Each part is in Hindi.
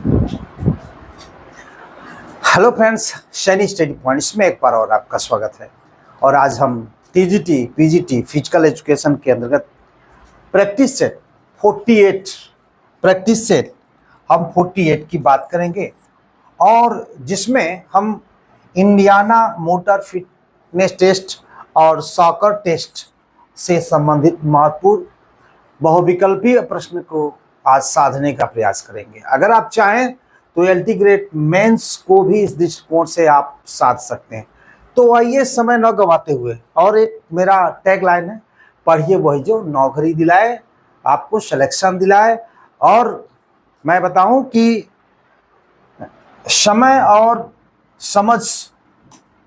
Hello friends, Saini study points में एक बार और आपका स्वागत है। और आज हम टीजीटी पीजीटी फिजिकल एजुकेशन के अंतर्गत प्रैक्टिस सेट 48 की बात करेंगे, और जिसमें हम इंडियाना मोटर फिटनेस टेस्ट और सॉकर टेस्ट से संबंधित महत्वपूर्ण बहुविकल्पीय प्रश्न को आज साधने का प्रयास करेंगे। अगर आप चाहें तो एलटी ग्रेड मेंस को भी इस दृष्टिकोण से आप साध सकते हैं। तो आइए समय न गंवाते हुए, और एक मेरा टैगलाइन है, पढ़िए वही जो नौकरी दिलाए, आपको सिलेक्शन दिलाए। और मैं बताऊं कि समय और समझ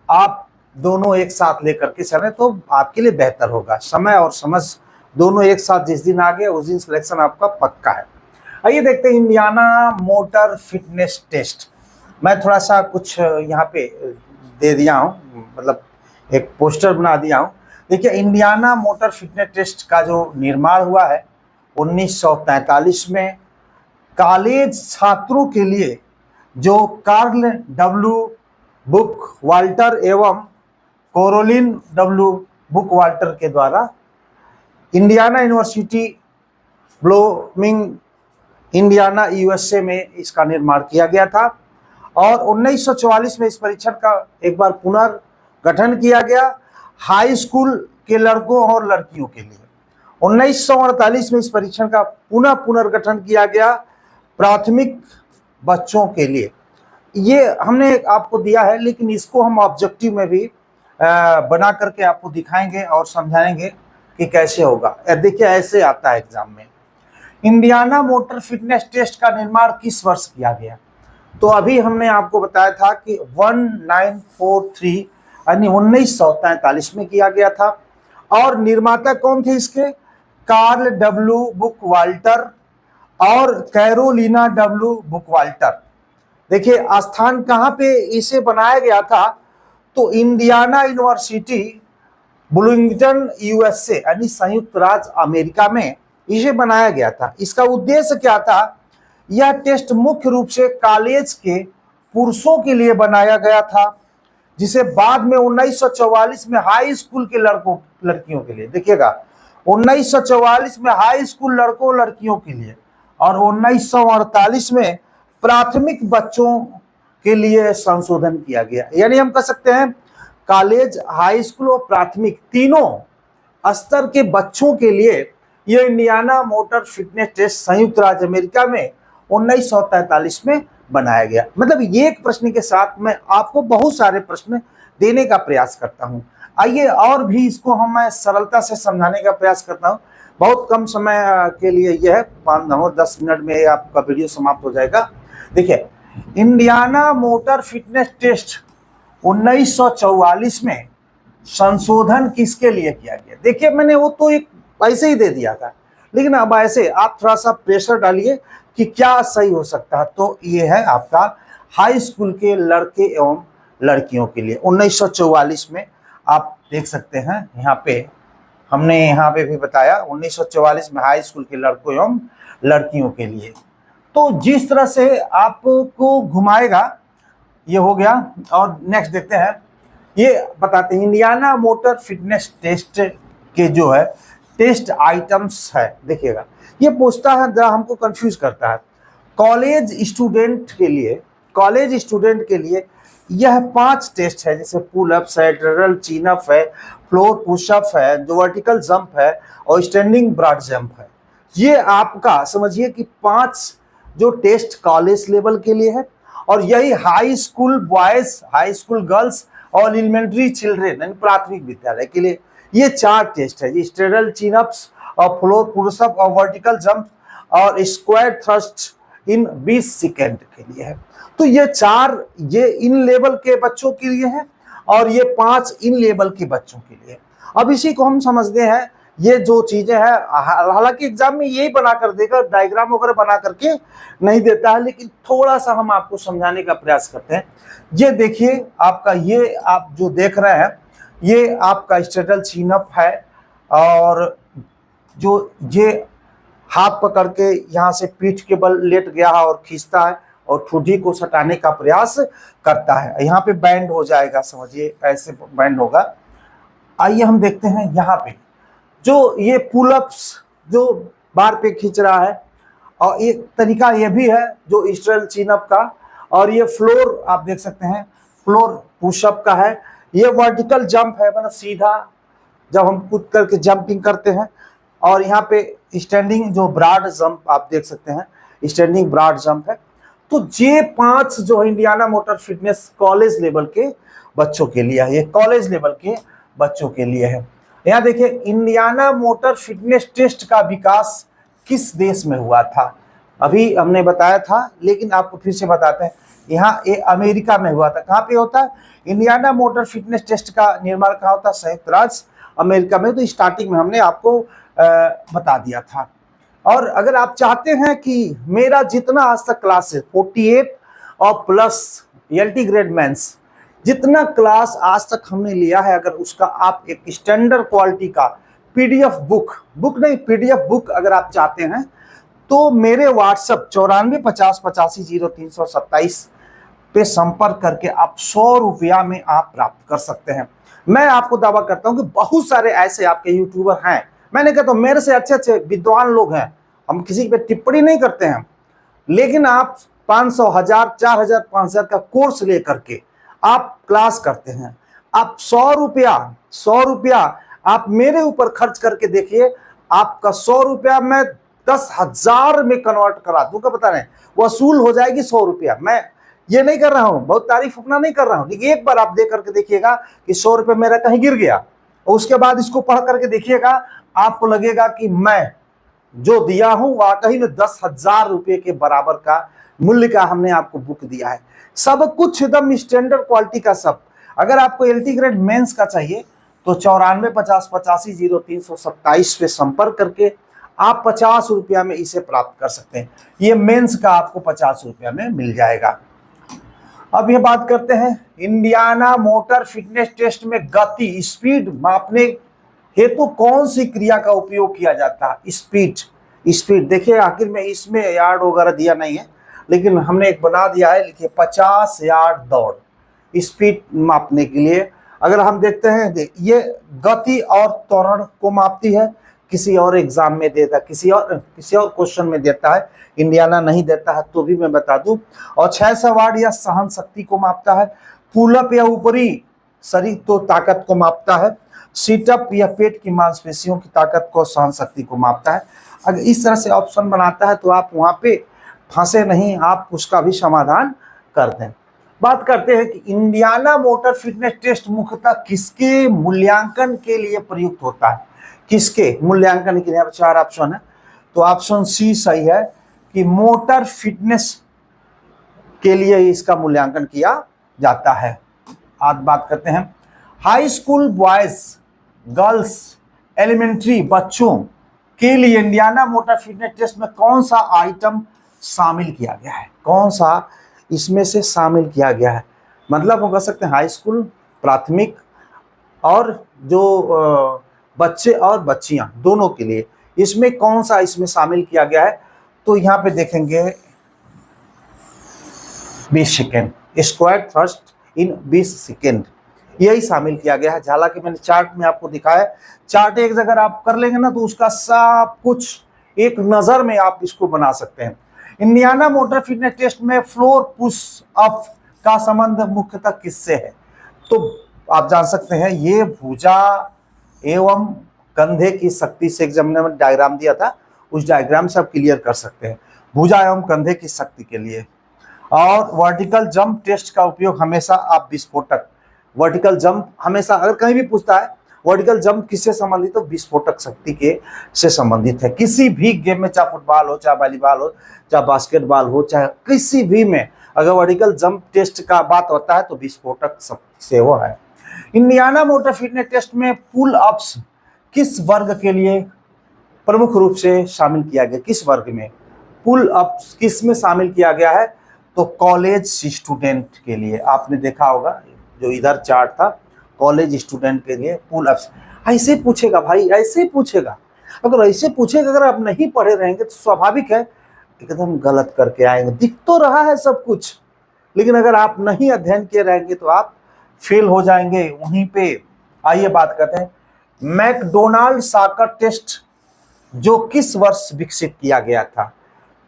आप दोनों एक साथ लेकर के चलें तो आपके लिए बेहतर होगा। समय और समझ दोनों एक साथ जिस दिन आ गए उस दिन सिलेक्शन आपका पक्का है। आइए देखते हैं इंडियाना मोटर फिटनेस टेस्ट। मैं थोड़ा सा कुछ यहाँ पे दे दिया हूँ, मतलब एक पोस्टर बना दिया हूँ। देखिए, इंडियाना मोटर फिटनेस टेस्ट का जो निर्माण हुआ है 1943 में कॉलेज छात्रों के लिए, जो कार्ल डब्ल्यू बुक वाल्टर एवं कोरोलिन डब्ल्यू बुक वाल्टर के द्वारा इंडियाना यूनिवर्सिटी ब्लोमिंग इंडियाना यूएसए में इसका निर्माण किया गया था। और 1944 में इस परीक्षण का एक बार पुनर्गठन किया गया हाई स्कूल के लड़कों और लड़कियों के लिए। 1948 में इस परीक्षण का पुनर्गठन किया गया प्राथमिक बच्चों के लिए। ये हमने आपको दिया है, लेकिन इसको हम ऑब्जेक्टिव में भी बना करके आपको दिखाएंगे और समझाएंगे कि कैसे होगा। देखिए, ऐसे आता है एग्जाम में। इंडियाना मोटर फिटनेस टेस्ट का निर्माण किस वर्ष किया गया? तो अभी हमने आपको बताया था कि 1943 यानी 1943 में किया गया था। और निर्माता कौन थे इसके? कार्ल डब्ल्यू बुक वाल्टर और कैरोलिना डब्ल्यू बुक वाल्टर। देखिए, स्थान कहाँ पे इसे बनाया गया था? तो इंडियाना यूनिवर्सिटी ब्लूमिंगटन यूएसए यानी संयुक्त राज्य अमेरिका में इसे बनाया गया था। इसका उद्देश्य क्या था? यह टेस्ट मुख्य रूप से कॉलेज के पुरुषों के लिए बनाया गया था, जिसे बाद में 1944 में हाई स्कूल के लड़कों लड़कियों के लिए, देखिएगा 1944 में हाई स्कूल लड़कों लड़कियों के लिए, और 1948 में प्राथमिक बच्चों के लिए संशोधन किया गया। यानी हम कह सकते हैं कॉलेज, हाई स्कूल और प्राथमिक तीनों स्तर के बच्चों के लिए यह इंडियाना मोटर फिटनेस टेस्ट संयुक्त राज्य अमेरिका में 1943 में बनाया गया। मतलब एक प्रश्न के साथ मैं आपको बहुत सारे प्रश्न देने का प्रयास करता हूं। आइए और भी इसको मैं सरलता से समझाने का प्रयास करता हूं। बहुत कम समय के लिए यह है, 5-10 मिनट में आपका वीडियो समाप्त हो जाएगा। देखिए, इंडियाना मोटर फिटनेस टेस्ट 1944 में संशोधन किसके लिए किया गया? देखिए, मैंने वो तो एक ऐसे ही दे दिया था, लेकिन अब ऐसे आप थोड़ा सा प्रेशर डालिए कि क्या सही हो सकता है। तो ये है आपका हाई स्कूल के लड़के एवं लड़कियों के लिए 1944 में। आप देख सकते हैं यहाँ पे, हमने यहाँ पे भी बताया 1944 में हाई स्कूल के लड़कों एवं लड़कियों के लिए। तो जिस तरह से आपको घुमाएगा, ये हो गया। और नेक्स्ट देखते हैं, ये बताते हैं इंडियाना मोटर फिटनेस टेस्ट के जो है टेस्ट आइटम्स है। देखिएगा, ये पूछता है, जरा हमको कंफ्यूज करता है। कॉलेज स्टूडेंट के लिए यह 5 टेस्ट है, जैसे पुल अप्स है, ड्रल चिन अप है, फ्लोर पुशअप है, जो वर्टिकल जंप है और स्टैंडिंग ब्रॉड जंप है। ये आपका समझिए कि 5 जो टेस्ट कॉलेज लेवल के लिए है, और यही high school boys, high school girls और एलिमेंट्री चिल्ड्रेन यानी प्राथमिक विद्यालय के लिए ये 4 टेस्ट है। स्ट्रेडल चिन अप्स और फ्लोर पुशअप और वर्टिकल जंप और स्क्वायर थ्रस्ट इन 20 सेकेंड के लिए है। तो ये 4 ये इन लेवल के बच्चों के लिए है, और ये 5 इन लेवल के बच्चों के लिए। अब इसी को हम समझते हैं, ये जो चीजें हैं, हालांकि एग्जाम में यही बना कर देगा, डायग्राम वगैरह बना करके नहीं देता है, लेकिन थोड़ा सा हम आपको समझाने का प्रयास करते हैं। ये देखिए आपका, ये आप जो देख रहे हैं ये आपका स्ट्रेडल चिन अप है, और जो ये हाथ पकड़ के यहाँ से पीठ के बल लेट गया और खींचता है, और ठुड्डी को सटाने का प्रयास करता है। यहाँ पे बैंड हो जाएगा, समझिए ऐसे बैंड होगा। आइए हम देखते हैं यहाँ पे जो ये पुलअप्स जो बार पे खींच रहा है, और एक तरीका ये भी है जो स्ट्रेल चिन अप का, और ये फ्लोर आप देख सकते हैं फ्लोर पुशअप का है। ये वर्टिकल जंप है, मतलब सीधा जब हम कूद करके जंपिंग करते हैं। और यहाँ पे स्टैंडिंग जो ब्रॉड जंप आप देख सकते हैं, स्टैंडिंग ब्रॉड जंप है। तो ये 5 जो है Indiana motor fitness college level के बच्चों के लिए है, ये कॉलेज लेवल के बच्चों के लिए है। यहाँ देखिए इंडियाना मोटर फिटनेस टेस्ट का विकास किस देश में हुआ था, अभी हमने बताया था लेकिन आपको फिर से बताते हैं। यहाँ ये अमेरिका में हुआ था। कहाँ पे होता है इंडियाना मोटर फिटनेस टेस्ट का निर्माण कहाँ होता है? संयुक्त राज्य अमेरिका में। तो स्टार्टिंग में हमने आपको बता दिया था। और अगर आप चाहते हैं कि मेरा जितना आज तक क्लास है 48 और प्लस एलटी ग्रेड मेंस जितना क्लास आज तक हमने लिया है, अगर उसका आप एक स्टैंडर्ड क्वालिटी का पीडीएफ बुक नहीं पीडीएफ बुक अगर आप चाहते हैं तो मेरे व्हाट्सएप 9450850327 पे संपर्क करके आप 100 रुपया में आप प्राप्त कर सकते हैं। मैं आपको दावा करता हूं कि बहुत सारे ऐसे आपके यूट्यूबर हैं, मैंने कहता हूं मेरे से अच्छे अच्छे विद्वान लोग हैं, हम किसी पे टिप्पणी नहीं करते हैं, लेकिन आप 500, 1000, 4000, 5000 का कोर्स लेकर के आप क्लास करते हैं। आप 100 रुपया आप मेरे ऊपर खर्च करके देखिए, आपका 100 रुपया मैं 10,000 में कन्वर्ट करा दूंगा, बता रहे हैं वसूल हो जाएगी 100 रुपया। मैं ये नहीं कर रहा हूं, बहुत तारीफ अपना नहीं कर रहा हूं, लेकिन एक बार आप देख करके देखिएगा कि 100 रुपये मेरा कहीं गिर गया, और उसके बाद इसको पढ़ करके देखिएगा, आपको लगेगा कि मैं जो दिया हूं वाकई में 10,000 रुपये के बराबर का मूल्य का हमने आपको बुक दिया है। सब कुछ एकदम स्टैंडर्ड क्वालिटी का सब। अगर आपको एलटी ग्रेड मेंस का चाहिए तो 9450850327 पे संपर्क करके आप 50 रुपया में इसे प्राप्त कर सकते हैं। ये मेंस का आपको 50 रुपया में मिल जाएगा। अब ये बात करते हैं इंडियाना मोटर फिटनेस टेस्ट में गति स्पीड मापने हेतु कौन सी क्रिया का उपयोग किया जाता है? स्पीड देखिए, आखिर में इसमें यार्ड वगैरह दिया नहीं है, लेकिन हमने एक बना दिया है, लिखिए 50 यार्ड दौड़ स्पीड मापने के लिए। अगर हम देखते हैं ये गति और त्वरण को मापती है, किसी और एग्जाम में देता, किसी और क्वेश्चन में देता है, इंडियाना नहीं देता है तो भी मैं बता दूं। और 600 वाट या सहन शक्ति को मापता है। पुलअप या ऊपरी शरीर तो ताकत को मापता है। सीटअप या पेट की मांसपेशियों की ताकत को, सहन शक्ति को मापता है। अगर इस तरह से ऑप्शन बनाता है तो आप वहां पे फंसे नहीं, आप उसका भी समाधान कर दें। बात करते हैं कि इंडियाना मोटर फिटनेस टेस्ट मुख्यतः किसके मूल्यांकन के लिए प्रयुक्त होता है? किसके मूल्यांकन के लिए? 4 ऑप्शन है, तो ऑप्शन सी सही है कि मोटर फिटनेस के लिए इसका मूल्यांकन किया जाता है। आज बात करते हैं high school boys girls elementary बच्चों के लिए इंडियाना मोटर फिटनेस टेस्ट में कौन सा आइटम शामिल किया गया है? कौन सा इसमें से शामिल किया गया है? मतलब हम कह सकते हैं हाई स्कूल, प्राथमिक और जो बच्चे और बच्चियां दोनों के लिए इसमें कौन सा इसमें शामिल किया गया है? तो यहाँ पे देखेंगे 20 सेकेंड, स्क्वायर थ्रस्ट इन 20 सेकेंड, यही शामिल किया गया है। हालांकि मैंने चार्ट में आपको दिखाया, चार्ट एक जगह आप कर लेंगे ना तो उसका सब कुछ एक नजर में आप इसको बना सकते हैं। इंडियाना मोटर फिटनेस टेस्ट में फ्लोर पुश अप का संबंध मुख्यतः किससे है? तो आप जान सकते हैं ये भुजा एवं कंधे की शक्ति से, एग्जाम में डायग्राम दिया था, उस डायग्राम से आप क्लियर कर सकते हैं भुजा एवं कंधे की शक्ति के लिए। और वर्टिकल जंप टेस्ट का उपयोग हमेशा आप विस्फोटक, वर्टिकल जंप हमेशा अगर कहीं भी पूछता है वर्टिकल जंप किससे संबंधित हो? विस्फोटक शक्ति के से संबंधित है। किसी भी गेम में, चाहे फुटबॉल हो, चाहे वॉलीबॉल हो, चाहे बास्केटबॉल हो, चाहे किसी भी में अगर वर्टिकल जंप टेस्ट का बात होता है तो विस्फोटक शक्ति से वो है। इंडियाना मोटर फिटनेस टेस्ट में पुल अप्स किस वर्ग के लिए प्रमुख रूप से शामिल किया गया? किस वर्ग में पुल अप्स किस में शामिल किया गया है? तो कॉलेज स्टूडेंट के लिए। आपने देखा होगा जो इधर चार्ट था, कॉलेज स्टूडेंट के लिए पुल अप्स। ऐसे पूछेगा भाई, ऐसे पूछेगा। अगर ऐसे पूछेगा, अगर आप नहीं पढ़े रहेंगे तो स्वाभाविक है एकदम गलत करके आएंगे। दिख तो रहा है सब कुछ, लेकिन अगर आप नहीं अध्ययन किए रहेंगे तो आप फेल हो जाएंगे वहीं पे। आइए बात करते हैं मैकडोनाल्ड सॉकर टेस्ट जो किस वर्ष विकसित किया गया था।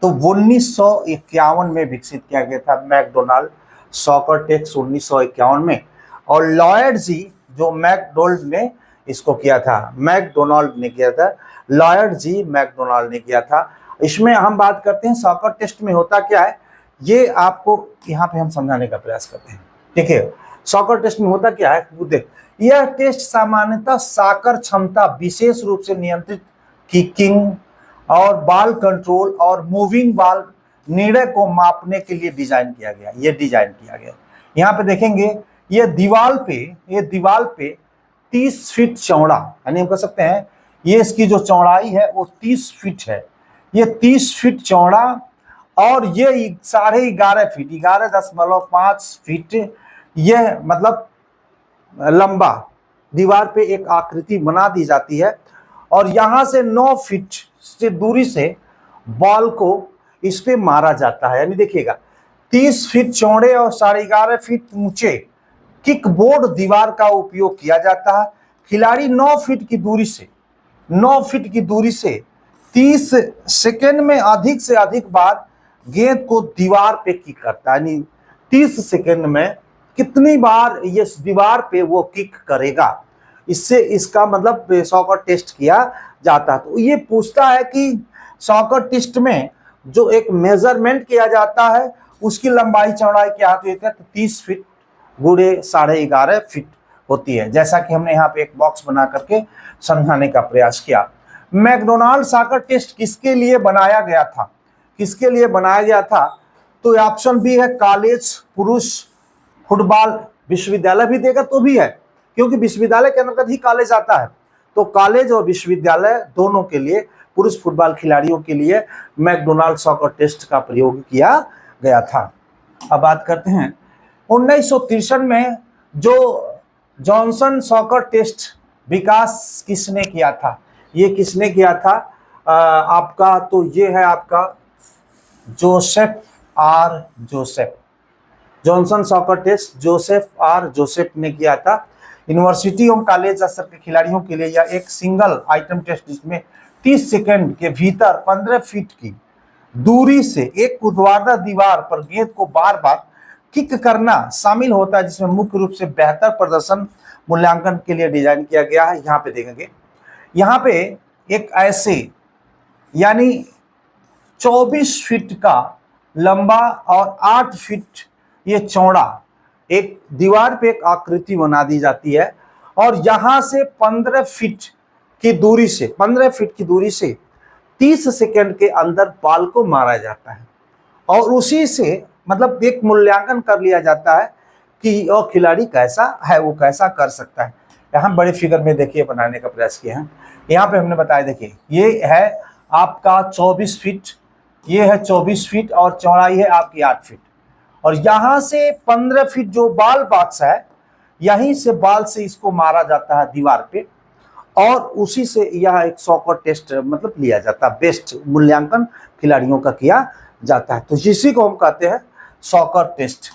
तो 1951 में विकसित किया गया था मैकडोनाल्ड सॉकर टेस्ट 1951 में। और लॉयड जी जो मैकडोनाल्ड ने इसको किया था, मैकडोनाल्ड ने किया था, लॉयड जी मैकडोनाल्ड ने किया था। इसमें हम बात करते हैं सॉकर टेस्ट में होता क्या है, ये आपको यहाँ पे हम समझाने का प्रयास करते हैं। ठीक है, सॉकर टेस्ट में होता क्या है, देख यह टेस्ट सामान्यतः सॉकर क्षमता विशेष रूप से नियंत्रित किकिंग और बॉल कंट्रोल और मूविंग बॉल निर्णय को मापने के लिए डिजाइन किया गया। ये डिजाइन किया गया, यहाँ पे देखेंगे ये दीवार पे 30 फीट चौड़ा, यानी हम कह सकते हैं ये इसकी जो चौड़ाई है वो 30 फीट है। ये 30 फीट चौड़ा और ये 11.5 फीट 11.5 फीट यह मतलब लंबा दीवार पे एक आकृति बना दी जाती है। और यहां से 9 फीट से दूरी से बॉल को इस पे मारा जाता है। यानी देखिएगा 30 फीट चौड़े और 11.5 फीट ऊंचे किक बोर्ड दीवार का उपयोग किया जाता है। खिलाड़ी 9 फीट की दूरी से 30 सेकेंड में अधिक से अधिक बार गेंद को दीवार पे किक करता है। यानी 30 सेकेंड में कितनी बार ये दीवार पे वो किक करेगा, इससे इसका मतलब सॉकर टेस्ट किया जाता है। तो ये पूछता है कि सॉकर टेस्ट में जो एक मेजरमेंट किया जाता है उसकी लंबाई चौड़ाई क्या होती है, तो 30 फीट गुणे 11.5 फीट होती है। जैसा कि हमने यहाँ पे एक बॉक्स बना करके समझाने का प्रयास किया। मैकडोनाल्ड सॉकर टेस्ट किसके लिए बनाया गया था, तो ऑप्शन बी है कॉलेज पुरुष फुटबॉल, विश्वविद्यालय भी देगा तो भी है, क्योंकि विश्वविद्यालय के अंतर्गत ही कॉलेज आता है। तो कॉलेज और विश्वविद्यालय दोनों के लिए पुरुष फुटबॉल खिलाड़ियों के लिए मैकडोनाल्ड सॉकर टेस्ट का प्रयोग किया गया था। अब बात करते हैं 1963 में जो जॉनसन सॉकर टेस्ट विकास किसने किया था, ये किसने किया था आपका, तो ये है आपका Joseph R Joseph. Johnson soccer test Joseph R Joseph ने किया था। यूनिवर्सिटी और कॉलेज स्तर के खिलाड़ियों के लिए यह एक सिंगल आइटम टेस्ट जिसमें 30 सेकंड के भीतर 15 फीट की दूरी से एक ऊर्ध्वाधर दीवार पर गेंद को बार बार किक करना शामिल होता है, जिसमें मुख्य रूप से बेहतर प्रदर्शन मूल्यांकन के लिए डिजाइन किया गया है। यहाँ पे देखेंगे, यहाँ पे एक ऐसे यानी 24 फीट का लंबा और 8 फीट ये चौड़ा एक दीवार पे एक आकृति बना दी जाती है और यहां से 15 फीट की दूरी से 30 सेकंड के अंदर बॉल को मारा जाता है और उसी से मतलब एक मूल्यांकन कर लिया जाता है कि वो खिलाड़ी कैसा है, वो कैसा कर सकता है। यहाँ बड़े फिगर में देखिए बनाने का प्रयास किया है। यहाँ पे हमने बताया, देखिए ये है आपका 24 फीट, ये है 24 फीट और चौड़ाई है आपकी 8 फीट और यहाँ से 15 फीट जो बॉल बॉक्स है, यहीं से बॉल से इसको मारा जाता है दीवार पे और उसी से यह एक सॉकर टेस्ट मतलब लिया जाता है, बेस्ट मूल्यांकन खिलाड़ियों का किया जाता है। तो इसी को हम कहते हैं सॉकर टेस्ट।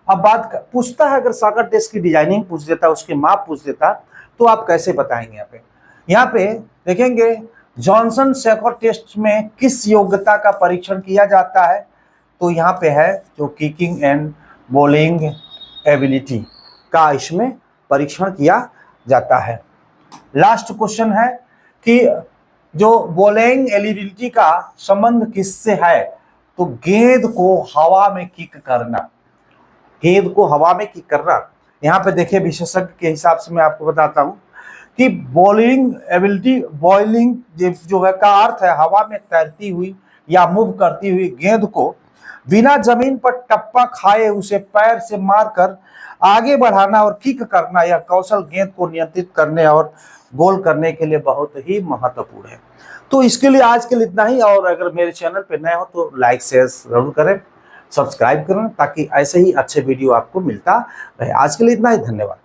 अब बात पूछता है, अगर सॉकर टेस्ट की डिजाइनिंग पूछ देता, उसके माप पूछ देता, तो आप कैसे बताएंगे। यहाँ पे देखेंगे जॉनसन सॉकर टेस्ट में किस योग्यता का परीक्षण किया जाता है, तो यहाँ पे है जो किकिंग एंड बॉलिंग एबिलिटी का इसमें परीक्षण किया जाता है। लास्ट क्वेश्चन है कि जो बॉलिंग एबिलिटी का संबंध किससे है, तो गेंद को हवा में किक करना, यहाँ पे देखिए विशेषज्ञ के हिसाब से मैं आपको बताता हूँ कि बॉलिंग जो है का अर्थ है हवा में तैरती हुई या मूव करती हुई गेंद को बिना जमीन पर टप्पा खाए उसे पैर से मारकर आगे बढ़ाना और किक करना। यह कौशल गेंद को नियंत्रित करने और गोल करने के लिए बहुत ही महत्वपूर्ण है। तो इसके लिए आज के लिए इतना ही, और अगर मेरे चैनल पे नए हो तो लाइक शेयर जरूर करें, सब्सक्राइब करें ताकि ऐसे ही अच्छे वीडियो आपको मिलता रहे। आज के लिए इतना ही, धन्यवाद।